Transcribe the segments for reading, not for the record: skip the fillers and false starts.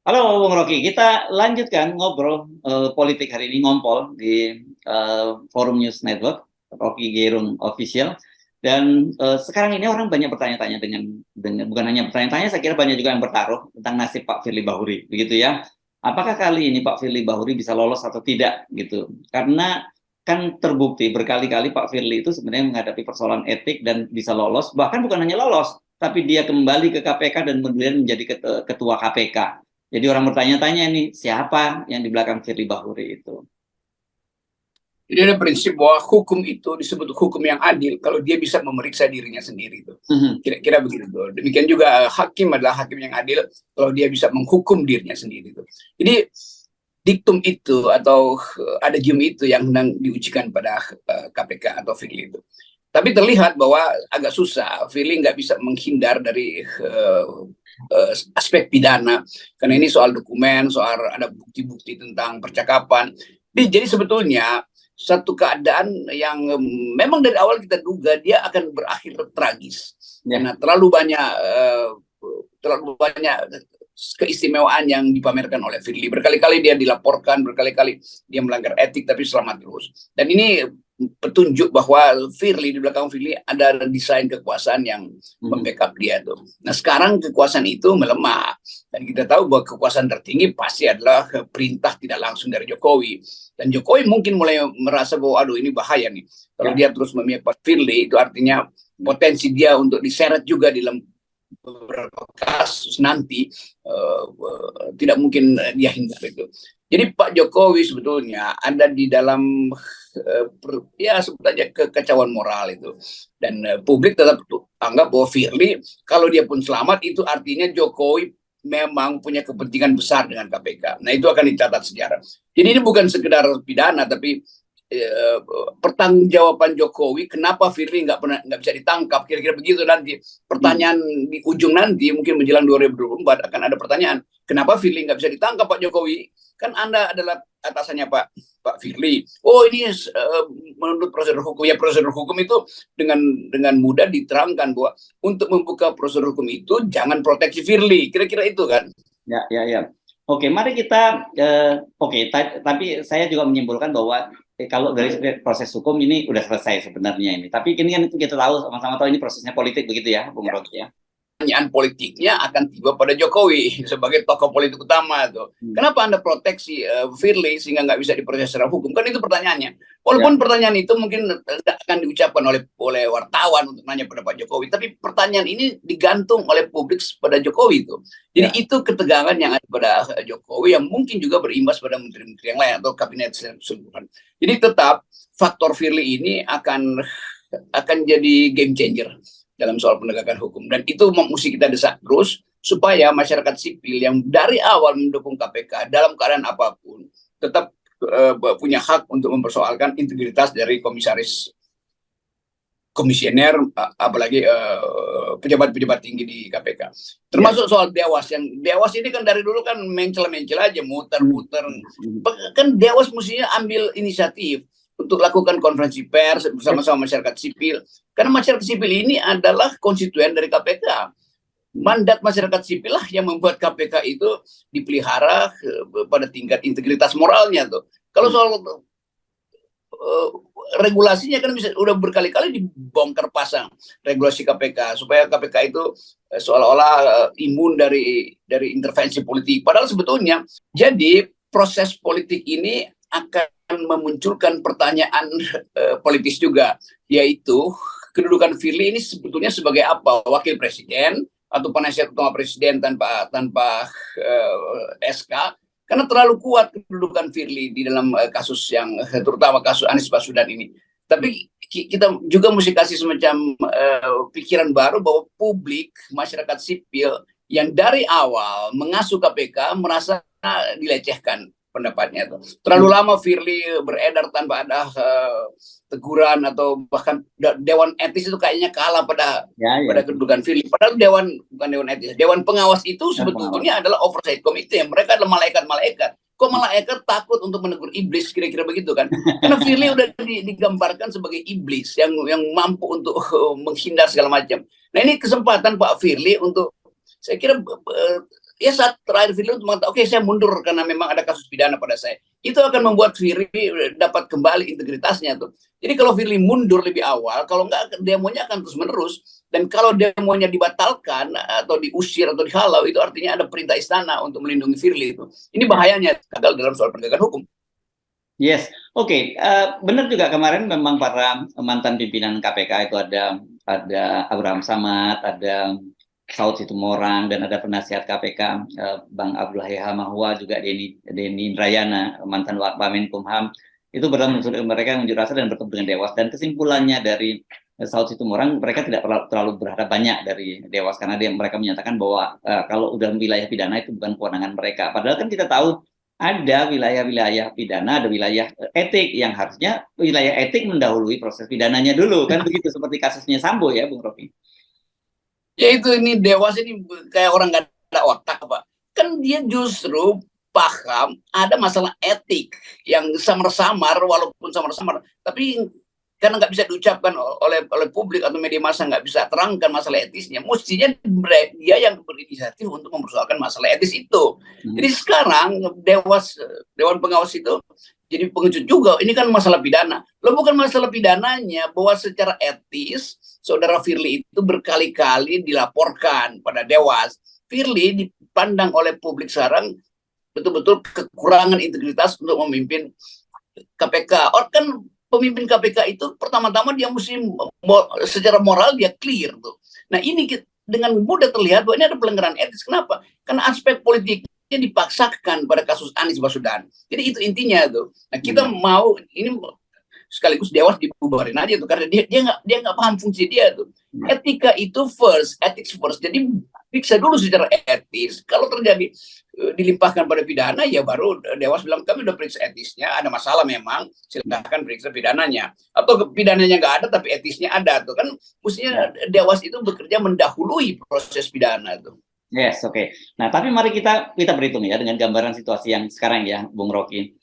Halo Bung Rocky, kita lanjutkan ngobrol politik hari ini ngompol di Forum News Network, Rocky Gerung Official. Dan sekarang ini orang banyak bertanya-tanya dengan bukan hanya bertanya-tanya, saya kira banyak juga yang bertaruh tentang nasib Pak Firly Bahuri, begitu ya. Apakah kali ini Pak Firly Bahuri bisa lolos atau tidak gitu? Karena kan terbukti berkali-kali Pak Firly itu sebenarnya menghadapi persoalan etik dan bisa lolos, bahkan bukan hanya lolos, tapi dia kembali ke KPK dan kemudian menjadi ketua KPK. Jadi orang bertanya-tanya nih, siapa yang di belakang Firly Bahuri itu? Jadi ada prinsip bahwa hukum itu disebut hukum yang adil kalau dia bisa memeriksa dirinya sendiri itu. Kira-kira begitu. Demikian juga hakim adalah hakim yang adil kalau dia bisa menghukum dirinya sendiri itu. Jadi diktum itu atau adagium itu yang sedang diujikan pada KPK atau Firly itu. Tapi terlihat bahwa agak susah. Firly nggak bisa menghindar dari aspek pidana karena ini soal dokumen, soal ada bukti-bukti tentang percakapan. Jadi sebetulnya satu keadaan yang memang dari awal kita duga dia akan berakhir tragis karena terlalu banyak keistimewaan yang dipamerkan oleh Firly. Berkali-kali dia dilaporkan, berkali-kali dia melanggar etik tapi selamat terus. Dan ini petunjuk bahwa Firly, di belakang Firly ada desain kekuasaan yang membackup dia tuh. Nah sekarang kekuasaan itu melemah dan kita tahu bahwa kekuasaan tertinggi pasti adalah perintah tidak langsung dari Jokowi. Dan Jokowi mungkin mulai merasa bahwa aduh ini bahaya nih. Kalau dia terus memihak Firly itu artinya potensi dia untuk diseret juga di dalam beberapa kasus nanti tidak mungkin dia hindar itu. Jadi Pak Jokowi sebetulnya ada di dalam ya sebetulnya kekacauan moral itu dan publik tetap anggap bahwa Firly kalau dia pun selamat itu artinya Jokowi memang punya kepentingan besar dengan KPK. Nah itu akan dicatat sejarah. Jadi ini bukan sekedar pidana tapi pertanggungjawaban Jokowi kenapa Firly nggak bisa ditangkap, kira-kira begitu nanti pertanyaan di ujung nanti mungkin menjelang 2024 akan ada pertanyaan kenapa Firly nggak bisa ditangkap Pak Jokowi, kan Anda adalah atasannya Pak Firly. Oh ini menurut prosedur hukum, ya prosedur hukum itu dengan mudah diterangkan bahwa untuk membuka prosedur hukum itu jangan proteksi Firly, kira-kira itu kan. Ya. Oke, mari kita tapi saya juga menyimpulkan bahwa kalau dari proses hukum ini udah selesai sebenarnya ini. Tapi ini kan kita tahu sama-sama tahu ini prosesnya politik begitu ya, Bung Rocky ya. Pertanyaan politiknya akan tiba pada Jokowi sebagai tokoh politik utama tuh. Kenapa Anda proteksi Firly sehingga nggak bisa diproses secara hukum? Kan itu pertanyaannya. Walaupun pertanyaan itu mungkin tidak akan diucapkan oleh wartawan untuk nanya pada Pak Jokowi, tapi pertanyaan ini digantung oleh publik pada Jokowi itu. Jadi itu ketegangan yang ada pada Jokowi yang mungkin juga berimbas pada menteri-menteri yang lain atau kabinet keseluruhan. Jadi tetap faktor Firly ini akan jadi game changer dalam soal penegakan hukum. Dan itu mesti kita desak terus supaya masyarakat sipil yang dari awal mendukung KPK dalam keadaan apapun tetap punya hak untuk mempersoalkan integritas dari komisioner, apalagi pejabat-pejabat tinggi di KPK. Termasuk soal Dewas, yang Dewas ini kan dari dulu kan mencel-mencel aja, muter-muter. Kan Dewas mestinya ambil inisiatif untuk lakukan konferensi pers bersama-sama masyarakat sipil. Karena masyarakat sipil ini adalah konstituen dari KPK. Mandat masyarakat sipil lah yang membuat KPK itu dipelihara pada tingkat integritas moralnya tuh. Kalau soal regulasinya kan bisa udah berkali-kali dibongkar pasang regulasi KPK supaya KPK itu seolah-olah imun dari intervensi politik. Padahal sebetulnya jadi proses politik ini akan memunculkan pertanyaan politis juga, yaitu kedudukan Firly ini sebetulnya sebagai apa? Wakil presiden atau penasihat utama presiden tanpa SK, karena terlalu kuat kedudukan Firly di dalam kasus yang terutama kasus Anies Baswedan ini. Tapi kita juga mesti kasih semacam pikiran baru bahwa publik, masyarakat sipil yang dari awal mengasuh KPK merasa dilecehkan pendapatnya tuh. Terlalu lama Firly beredar tanpa ada teguran atau bahkan dewan etis itu kayaknya kalah pada kedudukan Firly. Padahal bukan dewan etis, dewan pengawas itu sebetulnya adalah oversight committee. Mereka adalah malaikat-malaikat. Kok malaikat takut untuk menegur iblis, kira-kira begitu kan? Karena Firly udah digambarkan sebagai iblis yang mampu untuk menghindar segala macam. Nah ini kesempatan Pak Firly untuk, saya kira ya saat terakhir Firly untuk mengatakan, oke saya mundur karena memang ada kasus pidana pada saya. Itu akan membuat Firly dapat kembali integritasnya tuh. Jadi kalau Firly mundur lebih awal, kalau enggak demonya akan terus menerus. Dan kalau demonya dibatalkan atau diusir atau dihalau, itu artinya ada perintah istana untuk melindungi Firly itu. Ini bahayanya gagal dalam soal penegakan hukum. Yes, oke. Benar juga kemarin memang para mantan pimpinan KPK itu ada Abraham Samad, ada Saud Situmorang, dan ada penasihat KPK Bang Abdul Hayha Mahwa, juga Denny Indrayana, mantan Wamenkumham. Itu mereka unjuk rasa dan bertemu dengan Dewas, dan kesimpulannya dari Saud Situmorang, mereka tidak terlalu berharap banyak dari Dewas karena mereka menyatakan bahwa kalau udah wilayah pidana itu bukan kewenangan mereka. Padahal kan kita tahu ada wilayah-wilayah pidana, ada wilayah etik yang harusnya wilayah etik mendahului proses pidananya dulu, kan begitu, seperti kasusnya Sambo ya, Bung Rocky. Ya itu, ini Dewas ini kayak orang gak ada otak, Pak. Kan dia justru paham ada masalah etik yang samar-samar, walaupun samar-samar, tapi karena nggak bisa diucapkan oleh publik atau media massa, nggak bisa terangkan masalah etisnya, mestinya dia yang berinisiatif untuk mempersoalkan masalah etis itu. Jadi sekarang Dewan Pengawas itu jadi pengecut juga, ini kan masalah pidana. Loh, bukan masalah pidananya, bahwa secara etis saudara Firly itu berkali-kali dilaporkan pada Dewas. Firly dipandang oleh publik sekarang betul-betul kekurangan integritas untuk memimpin KPK. Orang kan pemimpin KPK itu pertama-tama dia mesti secara moral dia clear tuh. Nah ini dengan mudah terlihat bahwa ini ada pelanggaran etis. Kenapa? Karena aspek politiknya dipaksakan pada kasus Anies Baswedan. Jadi itu intinya tuh. Nah kita mau ini sekaligus Dewas dibubarin aja tuh, karena dia nggak paham fungsi dia tuh. Etika itu first, ethics first. Jadi periksa dulu secara etis. Kalau terjadi dilimpahkan pada pidana, ya baru Dewas bilang kami udah periksa etisnya, ada masalah memang, silahkan periksa pidananya. Atau pidananya nggak ada tapi etisnya ada tuh kan, mestinya Dewas itu bekerja mendahului proses pidana tuh. Yes, oke. Nah, tapi mari kita berhitung ya dengan gambaran situasi yang sekarang ya, Bung Rocky.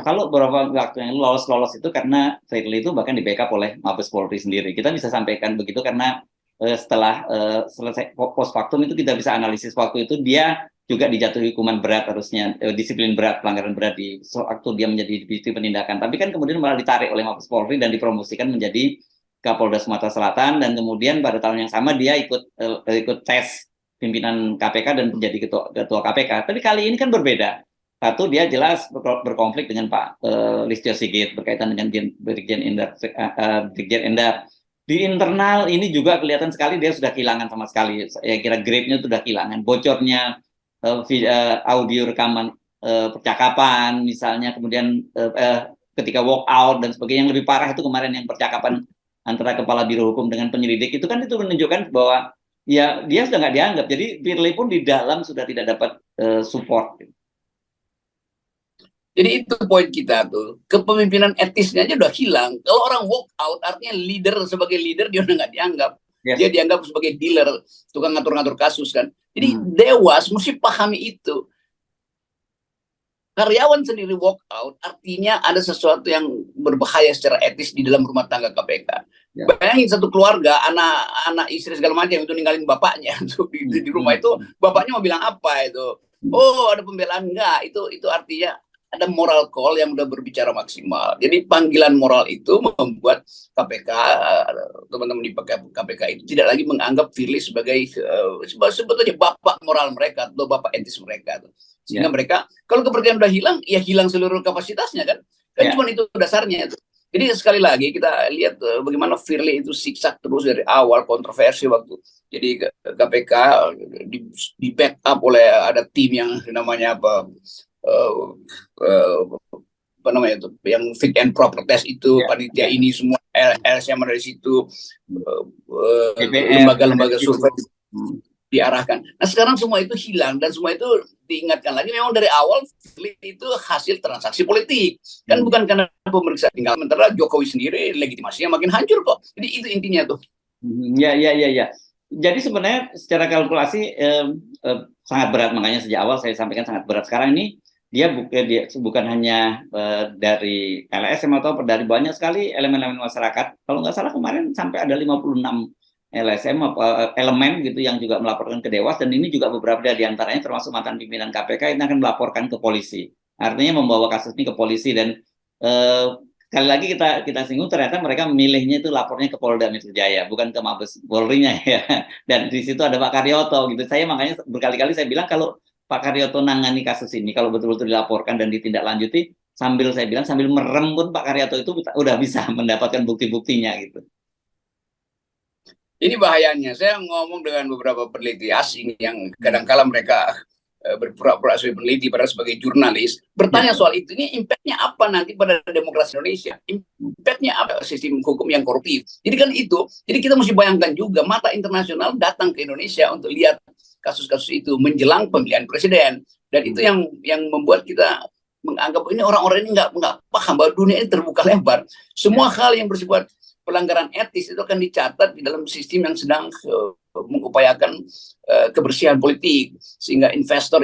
Kalau beberapa waktu yang lolos itu karena Firly itu bahkan di backup oleh Mabes Polri sendiri. Kita bisa sampaikan begitu karena setelah selesai post factum itu kita bisa analisis waktu itu dia juga dijatuhi hukuman berat, harusnya disiplin berat, pelanggaran berat di waktu dia menjadi divisi penindakan. Tapi kan kemudian malah ditarik oleh Mabes Polri dan dipromosikan menjadi Kapolda Sumatera Selatan, dan kemudian pada tahun yang sama dia ikut tes pimpinan KPK dan menjadi ketua KPK. Tapi kali ini kan berbeda. Satu, dia jelas berkonflik dengan Pak Listio Sigit berkaitan dengan Brigjen Endar. Di internal ini juga kelihatan sekali dia sudah kehilangan sama sekali. Saya kira grade-nya sudah kehilangan. Bocornya audio rekaman percakapan misalnya, kemudian ketika walk out dan sebagainya. Yang lebih parah itu kemarin yang percakapan antara Kepala Biro Hukum dengan penyelidik, itu kan itu menunjukkan bahwa ya dia sudah nggak dianggap. Jadi Firly pun di dalam sudah tidak dapat support. Jadi itu poin kita tuh, kepemimpinan etisnya aja udah hilang. Kalau orang walk out artinya leader, sebagai leader dia udah nggak dianggap. Yes. Dia dianggap sebagai dealer, tukang ngatur-ngatur kasus kan. Jadi Dewas mesti pahami itu. Karyawan sendiri walk out artinya ada sesuatu yang berbahaya secara etis di dalam rumah tangga KPK. Ya. Bayangin satu keluarga, anak istri segala macam itu ninggalin bapaknya tuh, di rumah itu, bapaknya mau bilang apa itu? Oh, ada pembelaan enggak? Itu artinya ada moral call yang udah berbicara maksimal. Jadi panggilan moral itu membuat KPK, teman-teman di KPK itu tidak lagi menganggap Firly sebagai sebetulnya bapak moral mereka atau bapak etis mereka. Sehingga mereka, kalau kepercayaan udah hilang, ya hilang seluruh kapasitasnya kan. Kan cuma itu dasarnya itu. Jadi sekali lagi kita lihat bagaimana Firly itu siksak terus dari awal, kontroversi waktu. Jadi KPK di backup oleh ada tim yang namanya apa namanya itu, yang fit and proper test itu, panitia ini semua LSM dari situ, lembaga-lembaga survei diarahkan. Nah sekarang semua itu hilang dan semua itu diingatkan lagi memang dari awal itu hasil transaksi politik kan, bukan karena pemeriksaan. Tinggal sementara Jokowi sendiri legitimasinya makin hancur kok. Jadi itu intinya tuh. Ya. Jadi sebenarnya secara kalkulasi sangat berat, makanya sejak awal saya sampaikan sangat berat. Sekarang ini dia bukan hanya dari LSM atau dari banyak sekali elemen-elemen masyarakat. Kalau nggak salah kemarin sampai ada 56 LSM elemen gitu yang juga melaporkan ke Dewas, dan ini juga beberapa di antaranya termasuk mantan pimpinan KPK ini akan melaporkan ke polisi. Artinya membawa kasus ini ke polisi, dan sekali lagi kita singgung, ternyata mereka memilihnya itu lapornya ke Polda Metro Jaya, bukan ke Mabes Polri-nya ya. Dan di situ ada Pak Karyoto gitu. Saya makanya berkali-kali saya bilang kalau Pak Karyoto nangani kasus ini, kalau betul-betul dilaporkan dan ditindaklanjuti, saya bilang sambil merem pun Pak Karyoto itu udah bisa mendapatkan bukti-buktinya gitu. Ini bahayanya. Saya ngomong dengan beberapa peneliti asing yang kadang-kala mereka berpura-pura sebagai peneliti padahal sebagai jurnalis, bertanya soal itu. Ini impact-nya apa nanti pada demokrasi Indonesia? Impact-nya apa sistem hukum yang koruptif? Jadi kan itu. Jadi kita mesti bayangkan juga mata internasional datang ke Indonesia untuk lihat kasus-kasus itu menjelang pemilihan presiden. Dan itu yang membuat kita menganggap ini orang-orang ini nggak paham bahwa dunia ini terbuka lebar. Semua hal yang bersifat pelanggaran etis itu akan dicatat di dalam sistem yang sedang mengupayakan kebersihan politik, sehingga investor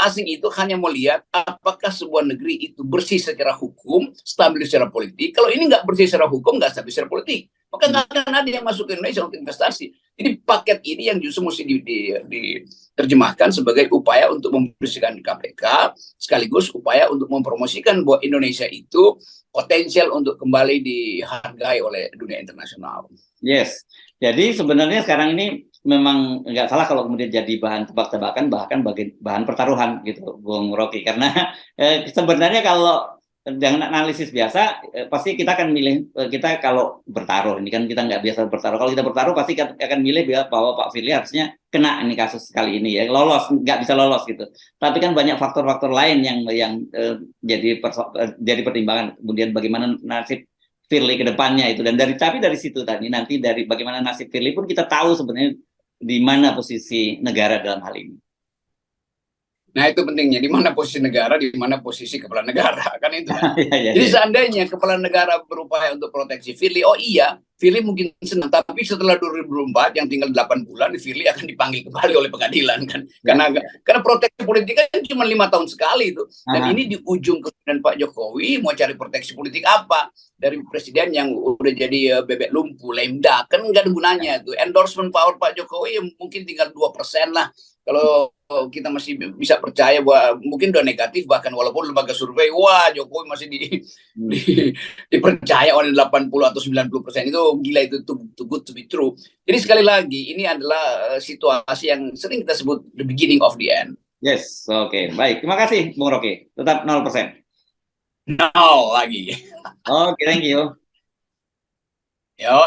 asing itu hanya melihat apakah sebuah negeri itu bersih secara hukum, stabil secara politik. Kalau ini nggak bersih secara hukum, nggak stabil secara politik, maka nggak akan ada yang masuk ke Indonesia untuk investasi. Jadi paket ini yang justru mesti diterjemahkan sebagai upaya untuk membersihkan KPK, sekaligus upaya untuk mempromosikan bahwa Indonesia itu potensial untuk kembali dihargai oleh dunia internasional. Yes, jadi sebenarnya sekarang ini memang nggak salah kalau kemudian jadi bahan tebak-tebakan, bahkan bahan pertaruhan gitu, Bung Rocky. Karena sebenarnya kalau dengan analisis biasa, pasti kita akan milih, kita kalau bertaruh, ini kan kita nggak biasa bertaruh. Kalau kita bertaruh pasti akan milih bahwa Pak Firly harusnya kena ini kasus kali ini ya, lolos, nggak bisa lolos gitu. Tapi kan banyak faktor-faktor lain yang jadi pertimbangan. Kemudian bagaimana nasib Firly ke depannya itu, dan tapi dari situ tadi nanti dari bagaimana nasib Firly pun kita tahu sebenarnya di mana posisi negara dalam hal ini. Nah itu pentingnya, di mana posisi negara, di mana posisi kepala negara, kan itu kan. Ya, Jadi seandainya kepala negara berupaya untuk proteksi Firly, oh iya, Firly mungkin senang, tapi setelah 2024 yang tinggal 8 bulan, Firly akan dipanggil kembali oleh pengadilan kan. Karena proteksi politik kan cuma 5 tahun sekali itu. Dan ini di ujung kepemimpinan Pak Jokowi mau cari proteksi politik apa? Dari presiden yang udah jadi bebek lumpuh, lemda, kan nggak ada gunanya tuh. Endorsement power Pak Jokowi mungkin tinggal 2% lah. Kalau kita masih bisa percaya bahwa mungkin udah negatif, bahkan walaupun lembaga survei, wah Jokowi masih dipercaya oleh 80 atau 90%, itu gila, itu too good to be true. Jadi sekali lagi ini adalah situasi yang sering kita sebut the beginning of the end. Yes, oke. Baik. Terima kasih Bung Rocky. Tetap 0%. Nol lagi. Oke, thank you. Yo.